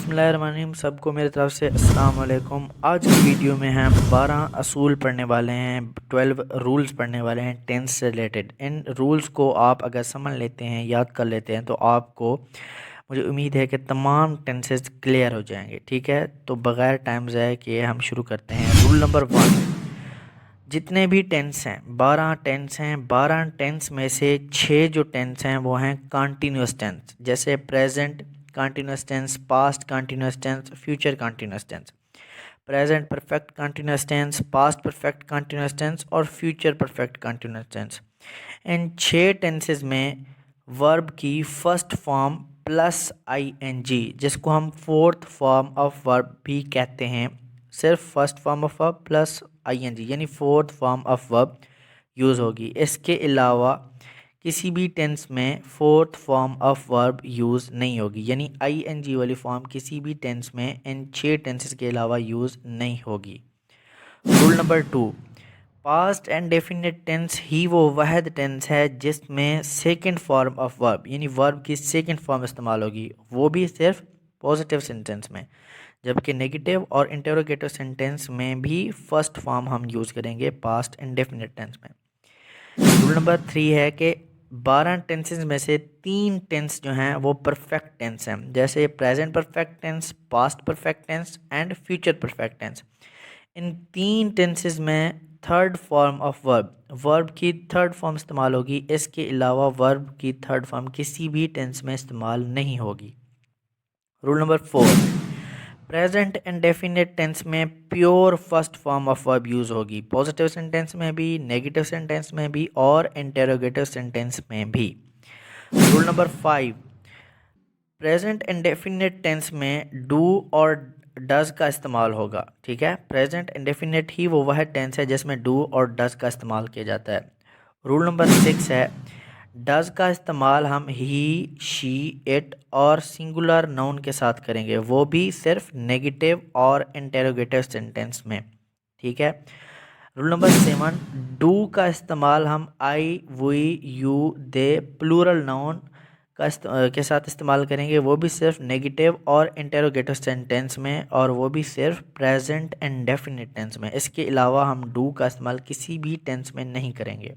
बिस्मिल्लाहिर्रहमानिर्रहीम। सबको मेरी तरफ से अस्सलाम वालेकुम। आज की वीडियो में हम 12 असूल पढ़ने वाले हैं, 12 रूल्स पढ़ने वाले हैं टेंस से रिलेटेड। इन रूल्स को आप अगर समझ लेते हैं, याद कर लेते हैं, तो आपको, मुझे उम्मीद है कि तमाम टेंसेस क्लियर हो जाएंगे। ठीक है, तो बग़ैर टाइम ज़ाया किए हम शुरू करते हैं। रूल नंबर 1, जितने भी टेंस हैं, 12 टेंस हैं, 12 टेंस में से 6 जो टेंस हैं वो हैं कंटिन्यूस टेंस, जैसे present continuous tense, past continuous tense, future continuous tense. Present perfect continuous tense, past perfect continuous tense और फ्यूचर परफेक्ट कंटिन्यूस टेंस। इन 6 टेंसेस में वर्ब की फर्स्ट फॉर्म प्लस आईएनजी, जिसको हम फोर्थ फॉर्म ऑफ वर्ब भी कहते हैं, सिर्फ first form of verb plus ING यानी fourth form of verb use होगी। इसके अलावा किसी भी टेंस में fourth form of verb use नहीं होगी, यानी आईएनजी वाली फॉर्म किसी भी टेंस में इन 6 टेंसेस के अलावा यूज़ नहीं होगी। Rule number 2, past and definite tense ही वो वाहिद टेंस है जिसमें सेकंड फॉर्म ऑफ वर्ब यानी वर्ब की सेकंड फॉर्म इस्तेमाल होगी, वो भी सिर्फ पॉजिटिव सेंटेंस में, जबकि नेगेटिव और इंटरोगेटिव सेंटेंस में भी फर्स्ट फॉर्म हम यूज़ करेंगे पास्ट एंड डेफिनेट टेंस में। रूल नंबर 3 है कि 12 टेंसेस में से 3 टेंस जो हैं वो परफेक्ट टेंस हैं, जैसे present perfect tense, past perfect tense and future perfect tense. इन 3 टेंसेस में थर्ड फॉर्म ऑफ वर्ब की थर्ड फॉर्म इस्तेमाल होगी। इसके अलावा वर्ब की थर्ड फॉर्म किसी भी टेंस में इस्तेमाल नहीं होगी। Rule number 4, present and definite tense में pure first form of verb use होगी, पॉजिटिव सेंटेंस में भी, नेगेटिव सेंटेंस में भी और इंटेरोगेटिव सेंटेंस में भी। Rule number 5, present and definite tense में डू और डज का इस्तेमाल होगा। ठीक है, प्रेजेंट इंडेफिनिट ही वो वह टेंस है जिसमें डू और डज का इस्तेमाल किया जाता है। रूल नंबर 6 है, डज का इस्तेमाल हम ही, शी, इट और सिंगुलर नाउन के साथ करेंगे, वो भी सिर्फ नेगेटिव और इंटेरोगेटिव सेंटेंस में। ठीक है। रूल नंबर 7, डू का इस्तेमाल हम I, we, you, they plural noun के साथ इस्तेमाल करेंगे, वो भी सिर्फ नेगेटिव और इंटेरोगेटिव सेंटेंस में, और वो भी सिर्फ प्रेजेंट एंड डेफिनेट टेंस में। इसके अलावा हम डू का इस्तेमाल किसी भी टेंस में नहीं करेंगे।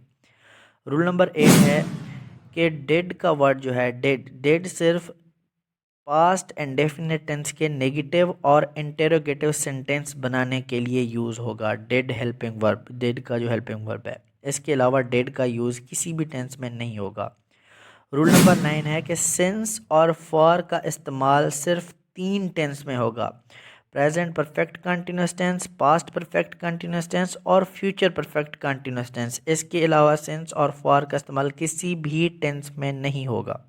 रूल नंबर 8 है कि डिड का वर्ड जो है, डिड सिर्फ पास्ट एंड डेफिनेट टेंस के नेगेटिव और इंटेरोगेटिव सेंटेंस बनाने के लिए यूज़ होगा। डिड हेल्पिंग वर्ब, डिड का जो हेल्पिंग वर्ब है, इसके अलावा डिड का यूज़ किसी भी टेंस में नहीं होगा। रूल नंबर 9 है कि सिंस और फॉर का इस्तेमाल सिर्फ 3 टेंस में होगा, present perfect continuous tense, past perfect continuous tense और फ्यूचर परफेक्ट कंटिन्यूस टेंस। इसके अलावा सिंस और फॉर का इस्तेमाल किसी भी टेंस में नहीं होगा।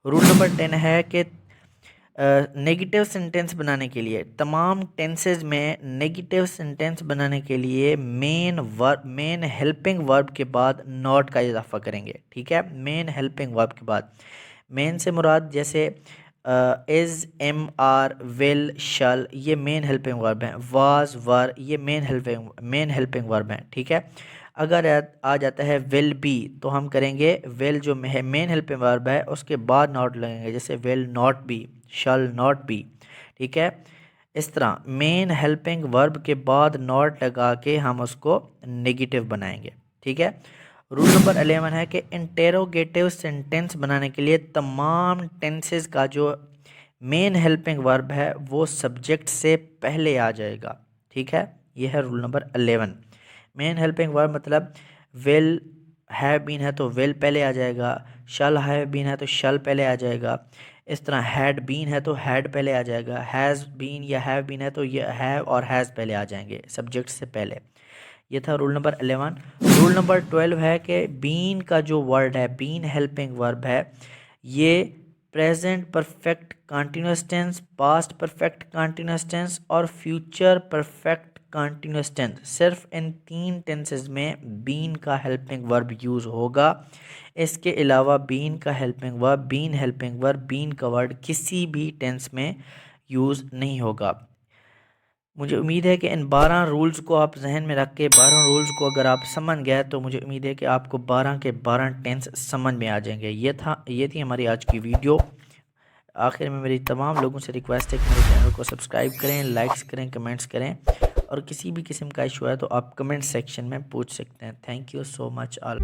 रूल नंबर 10 है कि नेगेटिव सेंटेंस बनाने के लिए, तमाम टेंसेज में नेगेटिव सेंटेंस बनाने के लिए मेन हेल्पिंग वर्ब के बाद नॉट का इजाफा करेंगे। ठीक है, मेन हेल्पिंग वर्ब के बाद। मेन से मुराद जैसे इज़, एम, आर, विल, शल, ये मेन हेल्पिंग वर्ब हैं। वाज, वर, ये मेन हेल्पिंग वर्ब हैं। ठीक है, अगर आ जाता है विल बी, तो हम करेंगे विल जो मेन हेल्पिंग वर्ब है उसके बाद नॉट लगेंगे, जैसे will not be, shall not be. ठीक है, इस तरह मेन हेल्पिंग वर्ब के बाद नॉट लगा के हम उसको नेगेटिव बनाएंगे। ठीक है। रूल नंबर 11 है कि इंटेरोगेटिव सेंटेंस बनाने के लिए तमाम टेंसेस का जो मेन हेल्पिंग वर्ब है वो सब्जेक्ट से पहले आ जाएगा। ठीक है, यह है rule number 11। Main helping verb मतलब विल हैव बीन है तो विल पहले आ जाएगा, शल हैव बीन है तो शल पहले आ जाएगा, इस तरह हैड बीन है तो हैड पहले आ जाएगा, हैज़ बीन या हैव बीन है तो ये हैव और हैज़ पहले आ जाएंगे सब्जेक्ट से पहले। ये था रूल नंबर 11। रूल नंबर 12 है कि बीन का जो वर्ड है, बीन हेल्पिंग वर्ब है, ये present perfect continuous tense, past perfect continuous tense और फ्यूचर परफेक्ट कंटिन्यूस टेंस, सिर्फ इन 3 टेंसेस में बीन का हेल्पिंग वर्ब यूज़ होगा। इसके अलावा बीन का helping verb, been helping verb, been का वर्ड किसी भी टेंस में यूज़ नहीं होगा। मुझे उम्मीद है कि इन 12 रूल्स को आप जहन में रख के 12 रूल्स को अगर आप समझ गए तो मुझे उम्मीद है कि आपको 12 के 12 टेंस समझ में आ जाएंगे। ये थी हमारी आज की वीडियो। आखिर में मेरी तमाम लोगों से रिक्वेस्ट है कि मेरे चैनल को सब्सक्राइब करें, लाइक्स करें, कमेंट्स करें, और किसी भी किस्म का इशू है तो आप कमेंट सेक्शन में पूछ सकते हैं। Thank you so much all.